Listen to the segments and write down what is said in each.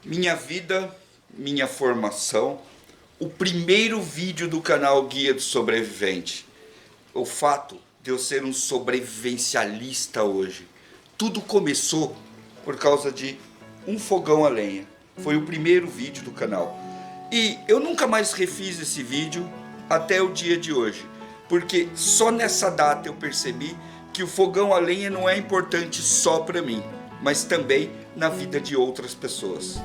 Minha vida, minha formação, o primeiro vídeo do canal Guia do Sobrevivente. O fato de eu ser um sobrevivencialista hoje. Tudo começou por causa de um fogão a lenha. Foi o primeiro vídeo do canal. E eu nunca mais refiz esse vídeo até o dia de hoje. Porque só nessa data eu percebi que o fogão a lenha não é importante só para mim, mas também na vida de outras pessoas.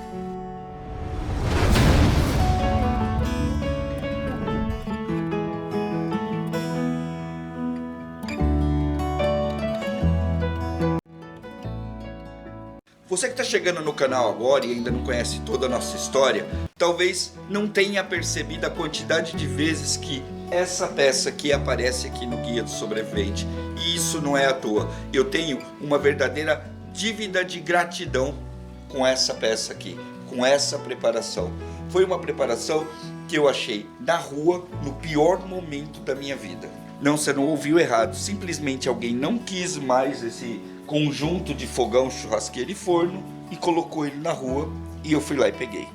Você que está chegando no canal agora e ainda não conhece toda a nossa história, talvez não tenha percebido a quantidade de vezes que essa peça aqui aparece aqui no Guia do Sobrevivente. E isso não é à toa. Eu tenho uma verdadeira dívida de gratidão com essa peça aqui, com essa preparação. Foi uma preparação que eu achei na rua no pior momento da minha vida. Não, você não ouviu errado. Simplesmente alguém não quis mais esse conjunto de fogão, churrasqueira e forno e colocou ele na rua e eu fui lá e peguei.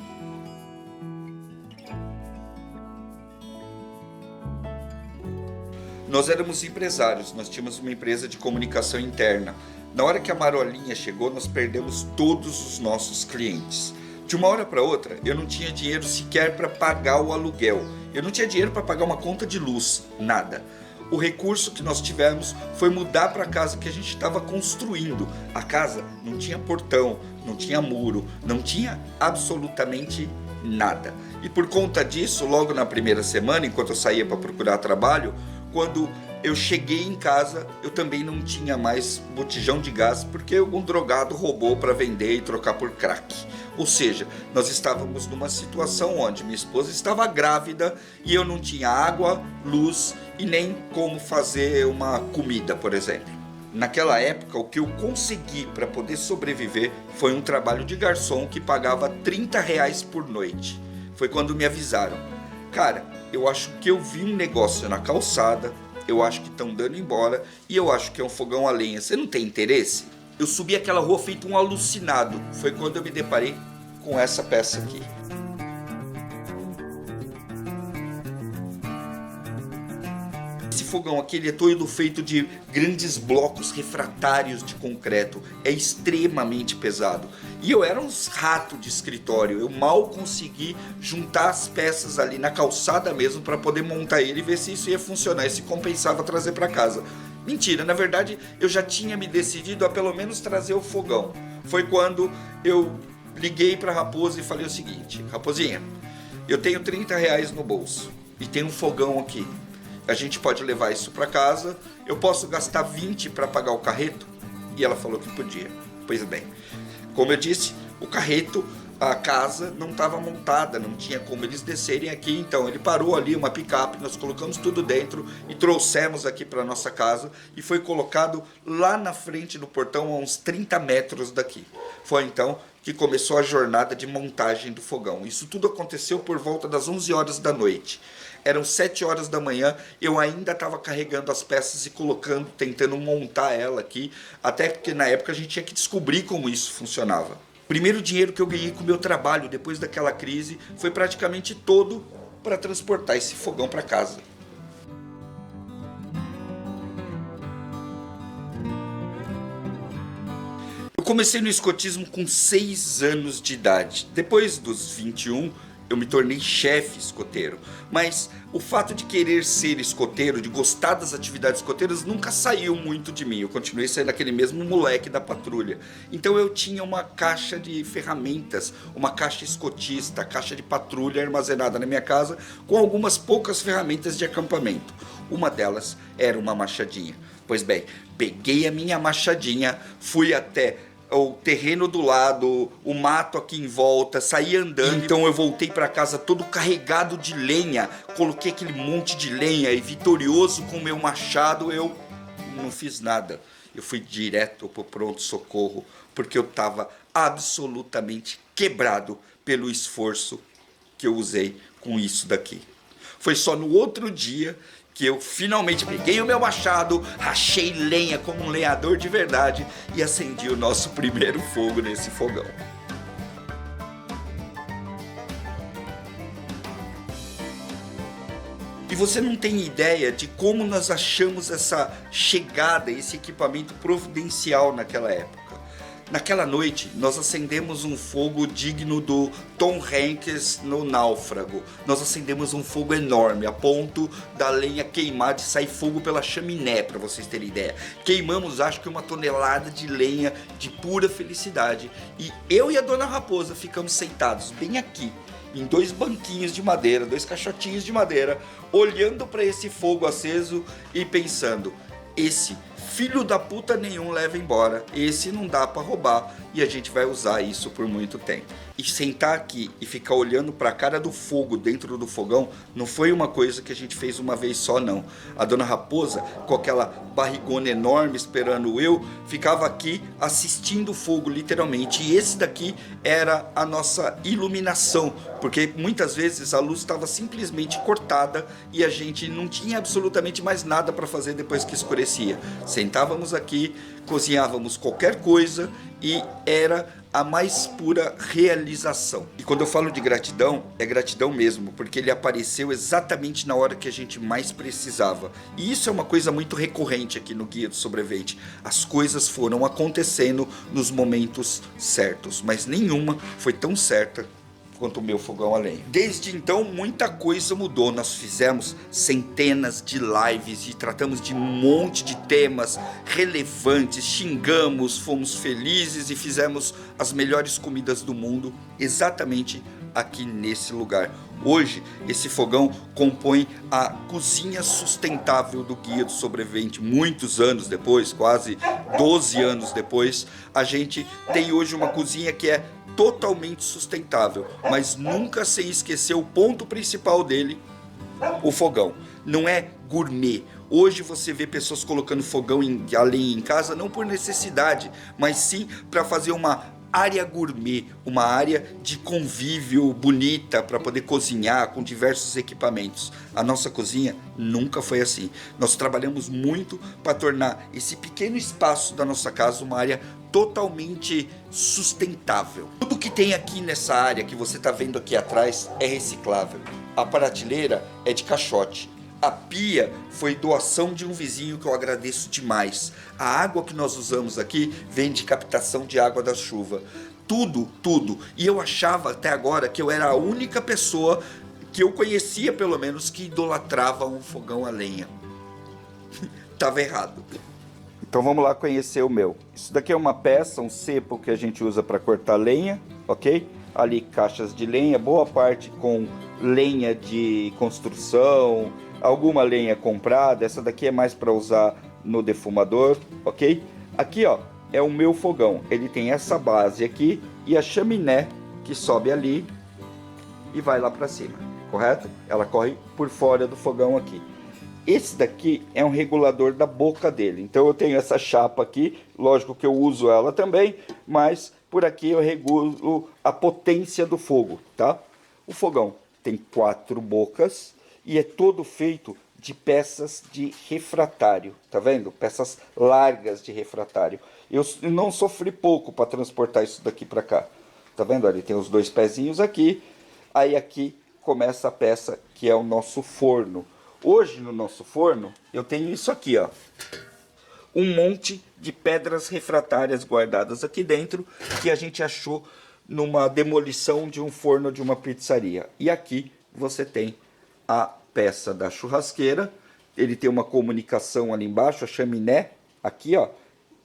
Nós éramos empresários, nós tínhamos uma empresa de comunicação interna. Na hora que a marolinha chegou, nós perdemos todos os nossos clientes. De uma hora para outra, eu não tinha dinheiro sequer para pagar o aluguel. Eu não tinha dinheiro para pagar uma conta de luz, nada. O recurso que nós tivemos foi mudar para a casa que a gente estava construindo. A casa não tinha portão, não tinha muro, não tinha absolutamente nada. E por conta disso, logo na primeira semana, enquanto eu saía para procurar trabalho, quando eu cheguei em casa, eu também não tinha mais botijão de gás, porque algum drogado roubou para vender e trocar por crack. Ou seja, nós estávamos numa situação onde minha esposa estava grávida e eu não tinha água, luz e nem como fazer uma comida, por exemplo. Naquela época, o que eu consegui para poder sobreviver foi um trabalho de garçom que pagava R$30 por noite. Foi quando me avisaram: cara, eu acho que eu vi um negócio na calçada, eu acho que estão dando embora e eu acho que é um fogão a lenha. Você não tem interesse? Eu subi aquela rua feito um alucinado. Foi quando eu me deparei com essa peça aqui. Esse fogão aqui ele é todo feito de grandes blocos refratários de concreto. É extremamente pesado. E eu era um rato de escritório. Eu mal consegui juntar as peças ali na calçada mesmo para poder montar ele e ver se isso ia funcionar e se compensava trazer para casa. Mentira, na verdade eu já tinha me decidido a pelo menos trazer o fogão. Foi quando eu liguei para a Raposa e falei o seguinte: Raposinha, eu tenho R$30 no bolso e tem um fogão aqui. A gente pode levar isso para casa, eu posso gastar 20 para pagar o carreto? E ela falou que podia. Pois bem, como eu disse, o carreto, a casa não estava montada, não tinha como eles descerem aqui, então ele parou ali, uma picape, nós colocamos tudo dentro e trouxemos aqui para nossa casa e foi colocado lá na frente do portão, a uns 30 metros daqui. Foi então que começou a jornada de montagem do fogão. Isso tudo aconteceu por volta das 11 horas da noite. Eram 7 horas da manhã, eu ainda estava carregando as peças e colocando, tentando montar ela aqui, até porque na época a gente tinha que descobrir como isso funcionava. O primeiro dinheiro que eu ganhei com o meu trabalho depois daquela crise foi praticamente todo para transportar esse fogão para casa. Eu comecei no escotismo com 6 anos de idade. Depois dos 21, eu me tornei chefe escoteiro. Mas o fato de querer ser escoteiro, de gostar das atividades escoteiras, nunca saiu muito de mim. Eu continuei sendo aquele mesmo moleque da patrulha. Então eu tinha uma caixa de ferramentas, uma caixa escotista, caixa de patrulha armazenada na minha casa, com algumas poucas ferramentas de acampamento. Uma delas era uma machadinha. Pois bem, peguei a minha machadinha, fui até o terreno do lado, o mato aqui em volta, saí andando. Então eu voltei para casa todo carregado de lenha, coloquei aquele monte de lenha e vitorioso com o meu machado, eu não fiz nada. Eu fui direto pro pronto-socorro, porque eu estava absolutamente quebrado pelo esforço que eu usei com isso daqui. Foi só no outro dia que eu finalmente peguei o meu machado, rachei lenha como um lenhador de verdade e acendi o nosso primeiro fogo nesse fogão. E você não tem ideia de como nós achamos essa chegada, esse equipamento providencial naquela época. Naquela noite, nós acendemos um fogo digno do Tom Hanks no Náufrago. Nós acendemos um fogo enorme, a ponto da lenha queimar, de sair fogo pela chaminé, para vocês terem ideia. Queimamos, acho que 1 tonelada de lenha de pura felicidade. E eu e a Dona Raposa ficamos sentados bem aqui, em 2 banquinhos de madeira, 2 caixotinhos de madeira, olhando para esse fogo aceso e pensando: esse filho da puta nenhum leva embora, esse não dá para roubar e a gente vai usar isso por muito tempo. E sentar aqui e ficar olhando para a cara do fogo dentro do fogão não foi uma coisa que a gente fez uma vez só, não. A Dona Raposa, com aquela barrigona enorme esperando eu, ficava aqui assistindo o fogo literalmente. E esse daqui era a nossa iluminação, porque muitas vezes a luz estava simplesmente cortada e a gente não tinha absolutamente mais nada para fazer depois que escurecia. Sentávamos aqui, cozinhávamos qualquer coisa e era a mais pura realização. E quando eu falo de gratidão, é gratidão mesmo, porque ele apareceu exatamente na hora que a gente mais precisava. E isso é uma coisa muito recorrente aqui no Guia do Sobrevivente. As coisas foram acontecendo nos momentos certos, mas nenhuma foi tão certa quanto o meu fogão a lenha. Desde então, muita coisa mudou. Nós fizemos centenas de lives e tratamos de um monte de temas relevantes, xingamos, fomos felizes e fizemos as melhores comidas do mundo exatamente aqui nesse lugar. Hoje, esse fogão compõe a cozinha sustentável do Guia do Sobrevivente. Muitos anos depois, quase 12 anos depois, a gente tem hoje uma cozinha que é totalmente sustentável, mas nunca sem esquecer o ponto principal dele, o fogão. Não é gourmet. Hoje você vê pessoas colocando fogão a lenha em casa não por necessidade, mas sim para fazer uma área gourmet, uma área de convívio bonita para poder cozinhar com diversos equipamentos. A nossa cozinha nunca foi assim. Nós trabalhamos muito para tornar esse pequeno espaço da nossa casa uma área totalmente sustentável. Tudo que tem aqui nessa área que você está vendo aqui atrás é reciclável. A prateleira é de caixote. A pia foi doação de um vizinho que eu agradeço demais. A água que nós usamos aqui vem de captação de água da chuva. Tudo. E eu achava até agora que eu era a única pessoa que eu conhecia, pelo menos, que idolatrava um fogão a lenha. Tava errado. Então vamos lá conhecer o meu. Isso daqui é uma peça, um cepo que a gente usa para cortar lenha, ok? Ali caixas de lenha, boa parte com lenha de construção, alguma lenha comprada. Essa daqui é mais para usar no defumador, ok? Aqui, ó, é o meu fogão. Ele tem essa base aqui e a chaminé que sobe ali e vai lá para cima, correto? Ela corre por fora do fogão aqui. Esse daqui é um regulador da boca dele. Então eu tenho essa chapa aqui, lógico que eu uso ela também, mas por aqui eu regulo a potência do fogo, tá? O fogão tem 4 bocas e é todo feito de peças de refratário, tá vendo? Peças largas de refratário. Eu não sofri pouco para transportar isso daqui para cá. Tá vendo? Ali tem os 2 pezinhos aqui. Aí aqui começa a peça que é o nosso forno. Hoje no nosso forno eu tenho isso aqui, ó. Um monte de pedras refratárias guardadas aqui dentro que a gente achou numa demolição de um forno de uma pizzaria. E aqui você tem a peça da churrasqueira. Ele tem uma comunicação ali embaixo, a chaminé. Aqui, ó,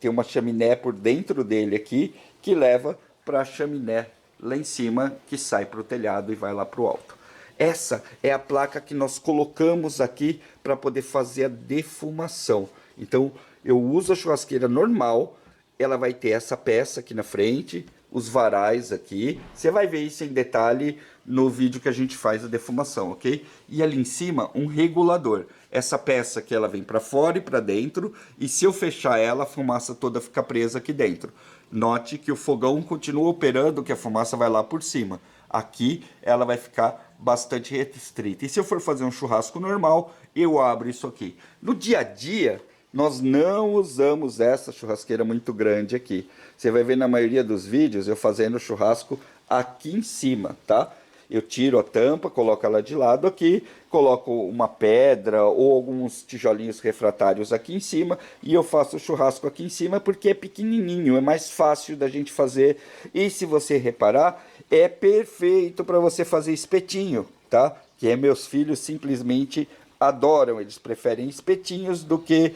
tem uma chaminé por dentro dele aqui que leva para a chaminé lá em cima, que sai para o telhado e vai lá para o alto. Essa é a placa que nós colocamos aqui para poder fazer a defumação. Então eu uso a churrasqueira normal, ela vai ter essa peça aqui na frente, os varais aqui. Você vai ver isso em detalhe no vídeo que a gente faz a defumação, ok? E ali em cima um regulador. Essa peça que ela vem para fora e para dentro, e se eu fechar ela, a fumaça toda fica presa aqui dentro. Note que o fogão continua operando, que a fumaça vai lá por cima. Aqui ela vai ficar bastante restrita. E se eu for fazer um churrasco normal, eu abro isso aqui. No dia a dia, nós não usamos essa churrasqueira muito grande aqui. Você vai ver na maioria dos vídeos eu fazendo churrasco aqui em cima, tá? Eu tiro a tampa, coloco ela de lado aqui, coloco uma pedra ou alguns tijolinhos refratários aqui em cima e eu faço o churrasco aqui em cima porque é pequenininho, é mais fácil da gente fazer. E se você reparar, é perfeito para você fazer espetinho, tá? Que é meus filhos simplesmente adoram, eles preferem espetinhos do que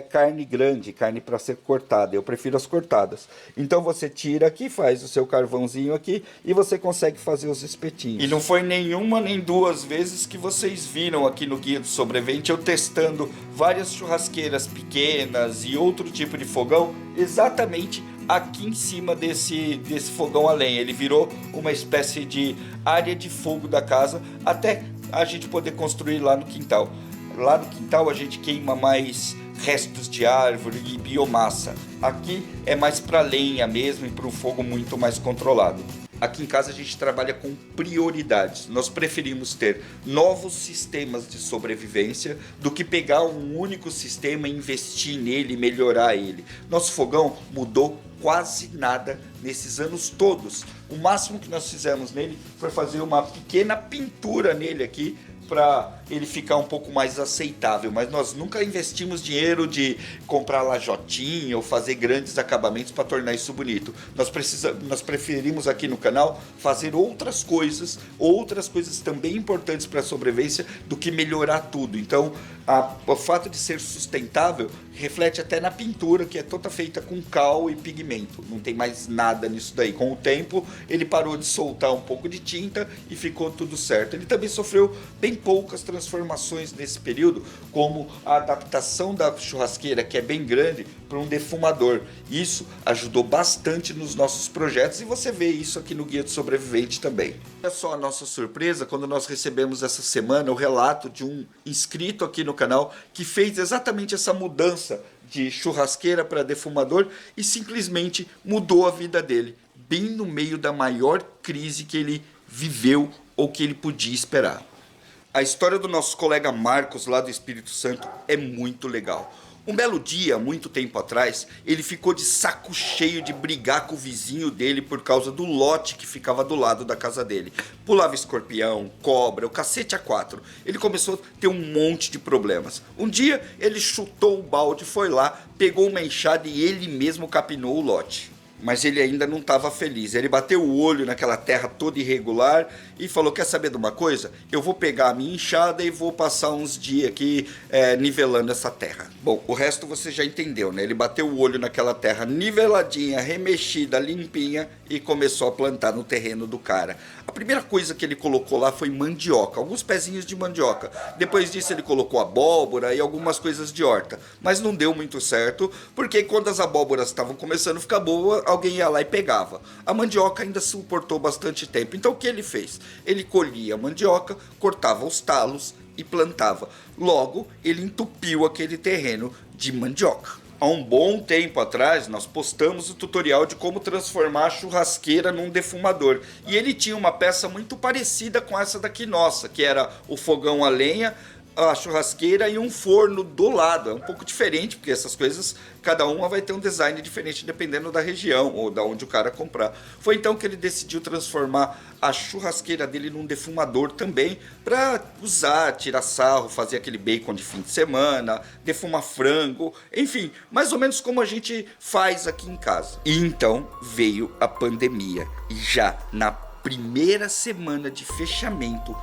carne grande, carne para ser cortada. Eu prefiro as cortadas. Então você tira aqui, faz o seu carvãozinho aqui e você consegue fazer os espetinhos. E não foi nenhuma nem duas vezes que vocês viram aqui no Guia do Sobrevivente eu testando várias churrasqueiras pequenas e outro tipo de fogão exatamente aqui em cima desse fogão a lenha. Ele virou uma espécie de área de fogo da casa até a gente poder construir lá no quintal. Lá no quintal a gente queima mais restos de árvore e biomassa. Aqui é mais para lenha mesmo e para um fogo muito mais controlado. Aqui em casa a gente trabalha com prioridades. Nós preferimos ter novos sistemas de sobrevivência do que pegar um único sistema e investir nele e melhorar ele. Nosso fogão mudou quase nada nesses anos todos. O máximo que nós fizemos nele foi fazer uma pequena pintura nele aqui para ele ficar um pouco mais aceitável, mas nós nunca investimos dinheiro de comprar lajotinha ou fazer grandes acabamentos para tornar isso bonito. Nós preferimos aqui no canal fazer outras coisas também importantes para a sobrevivência do que melhorar tudo. Então, o fato de ser sustentável reflete até na pintura, que é toda feita com cal e pigmento. Não tem mais nada nisso daí. Com o tempo, ele parou de soltar um pouco de tinta e ficou tudo certo. Ele também sofreu bem poucas transformações nesse período, como a adaptação da churrasqueira, que é bem grande, para um defumador. Isso ajudou bastante nos nossos projetos e você vê isso aqui no Guia do Sobrevivente também. Olha só a nossa surpresa quando nós recebemos essa semana o relato de um inscrito aqui no canal que fez exatamente essa mudança de churrasqueira para defumador e simplesmente mudou a vida dele, bem no meio da maior crise que ele viveu ou que ele podia esperar. A história do nosso colega Marcos, lá do Espírito Santo, é muito legal. Um belo dia, muito tempo atrás, ele ficou de saco cheio de brigar com o vizinho dele por causa do lote que ficava do lado da casa dele. Pulava escorpião, cobra, o cacete a quatro. Ele começou a ter um monte de problemas. Um dia, ele chutou o balde, foi lá, pegou uma enxada e ele mesmo capinou o lote. Mas ele ainda não estava feliz. Ele bateu o olho naquela terra toda irregular e falou, quer saber de uma coisa? Eu vou pegar a minha enxada e vou passar uns dias aqui nivelando essa terra. Bom, o resto você já entendeu, né? Ele bateu o olho naquela terra niveladinha, remexida, limpinha e começou a plantar no terreno do cara. A primeira coisa que ele colocou lá foi mandioca, alguns pezinhos de mandioca. Depois disso ele colocou abóbora e algumas coisas de horta. Mas não deu muito certo, porque quando as abóboras estavam começando a ficar boas, alguém ia lá e pegava. A mandioca ainda suportou bastante tempo. Então o que ele fez? Ele colhia a mandioca, cortava os talos e plantava. Logo, ele entupiu aquele terreno de mandioca. Há um bom tempo atrás, nós postamos o tutorial de como transformar a churrasqueira num defumador. E ele tinha uma peça muito parecida com essa daqui nossa, que era o fogão a lenha, a churrasqueira e um forno do lado. É um pouco diferente, porque essas coisas, cada uma vai ter um design diferente dependendo da região ou da onde o cara comprar. Foi então que ele decidiu transformar a churrasqueira dele num defumador também, para usar, tirar sarro, fazer aquele bacon de fim de semana, defumar frango, enfim, mais ou menos como a gente faz aqui em casa. E então veio a pandemia e já na primeira semana de fechamento,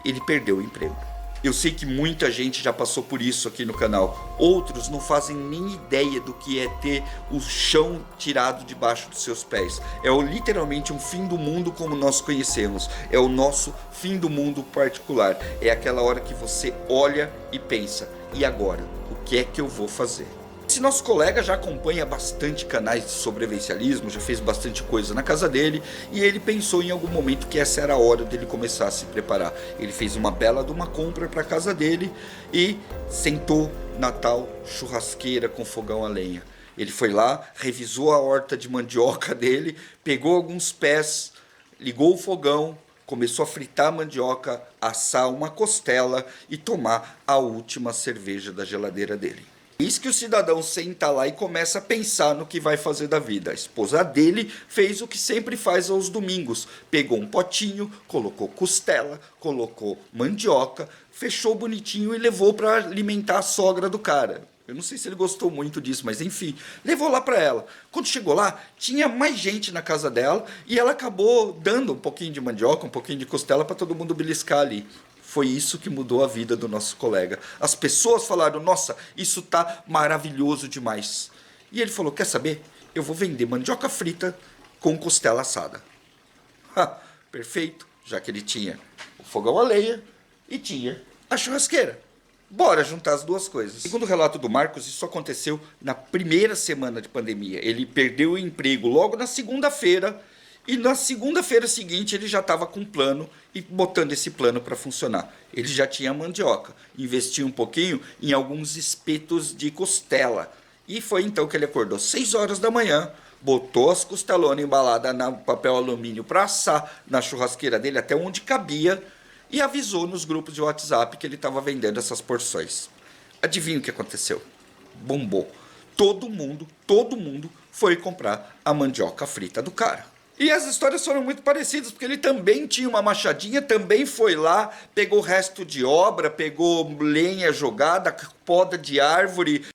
ele perdeu o emprego. Eu sei que muita gente já passou por isso aqui no canal. Outros não fazem nem ideia do que é ter o chão tirado debaixo dos seus pés. É literalmente um fim do mundo como nós conhecemos. É o nosso fim do mundo particular. É aquela hora que você olha e pensa, e agora? O que é que eu vou fazer? Esse nosso colega já acompanha bastante canais de sobrevivencialismo, já fez bastante coisa na casa dele e ele pensou em algum momento que essa era a hora dele começar a se preparar. Ele fez uma bela de uma compra para a casa dele e sentou na tal churrasqueira com fogão a lenha. Ele foi lá, revisou a horta de mandioca dele, pegou alguns pés, ligou o fogão, começou a fritar a mandioca, assar uma costela e tomar a última cerveja da geladeira dele. Eis que o cidadão senta lá e começa a pensar no que vai fazer da vida. A esposa dele fez o que sempre faz aos domingos. Pegou um potinho, colocou costela, colocou mandioca, fechou bonitinho e levou para alimentar a sogra do cara. Eu não sei se ele gostou muito disso, mas enfim, levou lá para ela. Quando chegou lá, tinha mais gente na casa dela e ela acabou dando um pouquinho de mandioca, um pouquinho de costela para todo mundo beliscar ali. Foi isso que mudou a vida do nosso colega. As pessoas falaram, nossa, isso tá maravilhoso demais. E ele falou, quer saber? Eu vou vender mandioca frita com costela assada. Perfeito, já que ele tinha o fogão a lenha e tinha a churrasqueira. Bora juntar as duas coisas. Segundo o relato do Marcos, isso aconteceu na primeira semana de pandemia. Ele perdeu o emprego logo na segunda-feira. E na segunda-feira seguinte ele já estava com um plano e botando esse plano para funcionar. Ele já tinha mandioca, investiu um pouquinho em alguns espetos de costela. E foi então que ele acordou 6 horas da manhã, botou as costelonas embaladas no papel alumínio para assar na churrasqueira dele até onde cabia e avisou nos grupos de WhatsApp que ele estava vendendo essas porções. Adivinha o que aconteceu? Bombou. Todo mundo foi comprar a mandioca frita do cara. E as histórias foram muito parecidas, porque ele também tinha uma machadinha, também foi lá, pegou resto de obra, pegou lenha jogada, poda de árvore.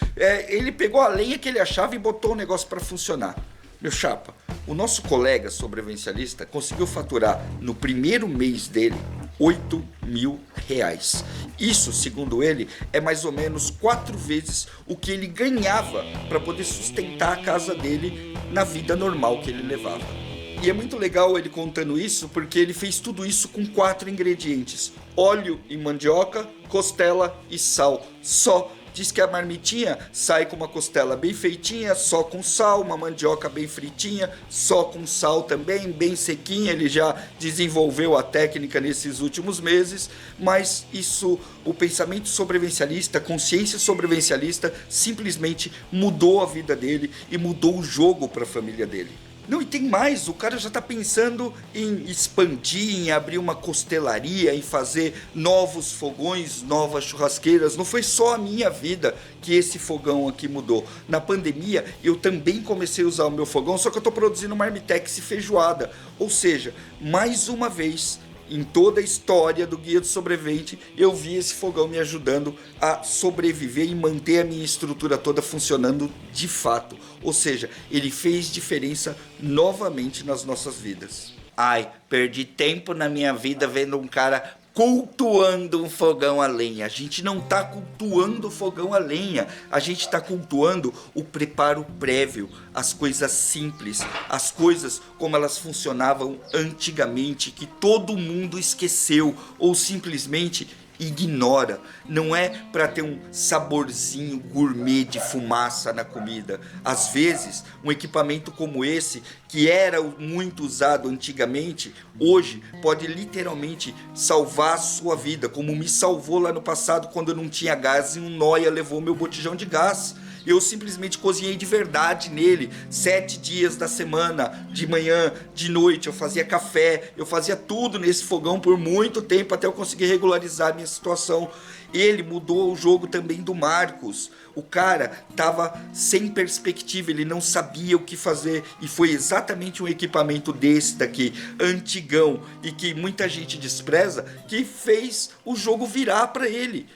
Ele pegou a lenha que ele achava e botou o negócio para funcionar. Meu chapa, o nosso colega sobrevivencialista conseguiu faturar no primeiro mês dele R$8.000. Isso, segundo ele, é mais ou menos 4 vezes o que ele ganhava para poder sustentar a casa dele na vida normal que ele levava. E é muito legal ele contando isso, porque ele fez tudo isso com 4 ingredientes: óleo e mandioca, costela e sal. Só. Diz que a marmitinha sai com uma costela bem feitinha, só com sal, uma mandioca bem fritinha, só com sal também, bem sequinha. Ele já desenvolveu a técnica nesses últimos meses, mas isso, o pensamento sobrevivencialista, a consciência sobrevivencialista simplesmente mudou a vida dele e mudou o jogo para a família dele. Não, e tem mais, o cara já está pensando em expandir, em abrir uma costelaria, em fazer novos fogões, novas churrasqueiras. Não foi só a minha vida que esse fogão aqui mudou. Na pandemia, eu também comecei a usar o meu fogão, só que eu estou produzindo marmitex e feijoada. Ou seja, mais uma vez, em toda a história do Guia do Sobrevivente, eu vi esse fogão me ajudando a sobreviver e manter a minha estrutura toda funcionando de fato. Ou seja, ele fez diferença novamente nas nossas vidas. Ai, perdi tempo na minha vida vendo um cara cultuando um fogão a lenha. A gente não está cultuando o fogão a lenha, a gente está cultuando o preparo prévio, as coisas simples, as coisas como elas funcionavam antigamente, que todo mundo esqueceu ou simplesmente ignora. Não é para ter um saborzinho gourmet de fumaça na comida. Às vezes, um equipamento como esse, que era muito usado antigamente, hoje pode literalmente salvar a sua vida, como me salvou lá no passado quando eu não tinha gás e um nóia levou meu botijão de gás. Eu simplesmente cozinhei de verdade nele, 7 dias da semana, de manhã, de noite. Eu fazia café, eu fazia tudo nesse fogão por muito tempo até eu conseguir regularizar a minha situação. Ele mudou o jogo também do Marcos. O cara estava sem perspectiva, ele não sabia o que fazer. E foi exatamente um equipamento desse daqui, antigão, e que muita gente despreza, que fez o jogo virar para ele.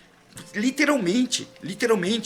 Literalmente,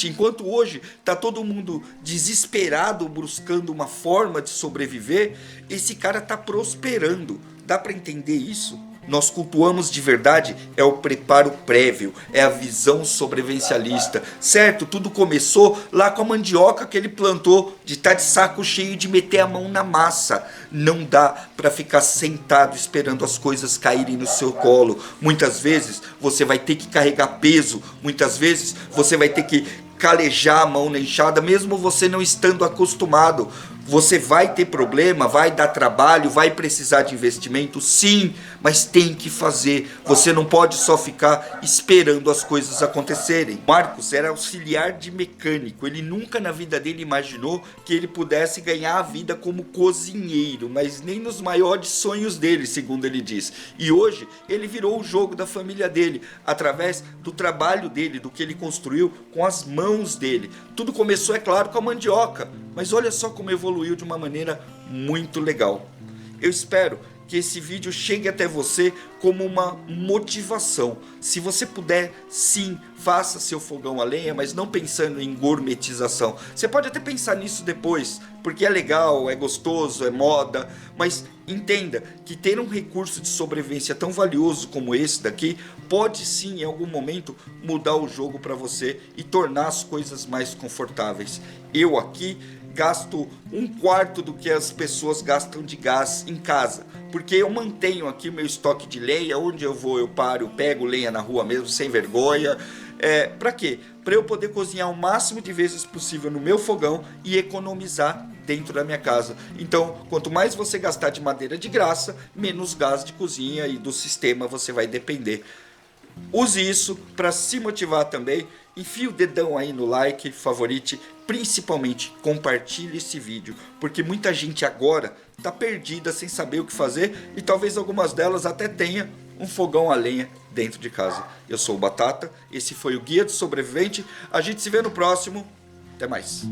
enquanto hoje tá todo mundo desesperado buscando uma forma de sobreviver, esse cara tá prosperando. Dá para entender isso? Nós cultuamos de verdade é o preparo prévio, é a visão sobrevivencialista, certo? Tudo começou lá com a mandioca que ele plantou, de estar de saco cheio de meter a mão na massa. Não dá para ficar sentado esperando as coisas caírem no seu colo. Muitas vezes você vai ter que carregar peso, muitas vezes você vai ter que calejar a mão na enxada, mesmo você não estando acostumado. Você vai ter problema, vai dar trabalho, vai precisar de investimento, sim, mas tem que fazer. Você não pode só ficar esperando as coisas acontecerem. Marcos era auxiliar de mecânico, ele nunca na vida dele imaginou que ele pudesse ganhar a vida como cozinheiro, mas nem nos maiores sonhos dele, segundo ele diz. E hoje ele virou o jogo da família dele, através do trabalho dele, do que ele construiu com as mãos dele. Tudo começou, é claro, com a mandioca, mas olha só como evoluiu de uma maneira muito legal. Eu espero que esse vídeo chegue até você como uma motivação. Se você puder, sim, faça seu fogão a lenha, mas não pensando em gourmetização. Você pode até pensar nisso depois, porque é legal, é gostoso, é moda, mas entenda que ter um recurso de sobrevivência tão valioso como esse daqui pode sim, em algum momento, mudar o jogo para você e tornar as coisas mais confortáveis. Eu aqui gasto 1/4 do que as pessoas gastam de gás em casa, porque eu mantenho aqui o meu estoque de lenha. Onde eu vou eu paro, eu pego lenha na rua mesmo, sem vergonha. Para quê? Para eu poder cozinhar o máximo de vezes possível no meu fogão e economizar dentro da minha casa. Então, quanto mais você gastar de madeira de graça, menos gás de cozinha e do sistema você vai depender. Use isso para se motivar também. Enfie o dedão aí no like, favorite, principalmente compartilhe esse vídeo, porque muita gente agora está perdida sem saber o que fazer e talvez algumas delas até tenha um fogão a lenha dentro de casa. Eu sou o Batata, esse foi o Guia do Sobrevivente, a gente se vê no próximo, até mais.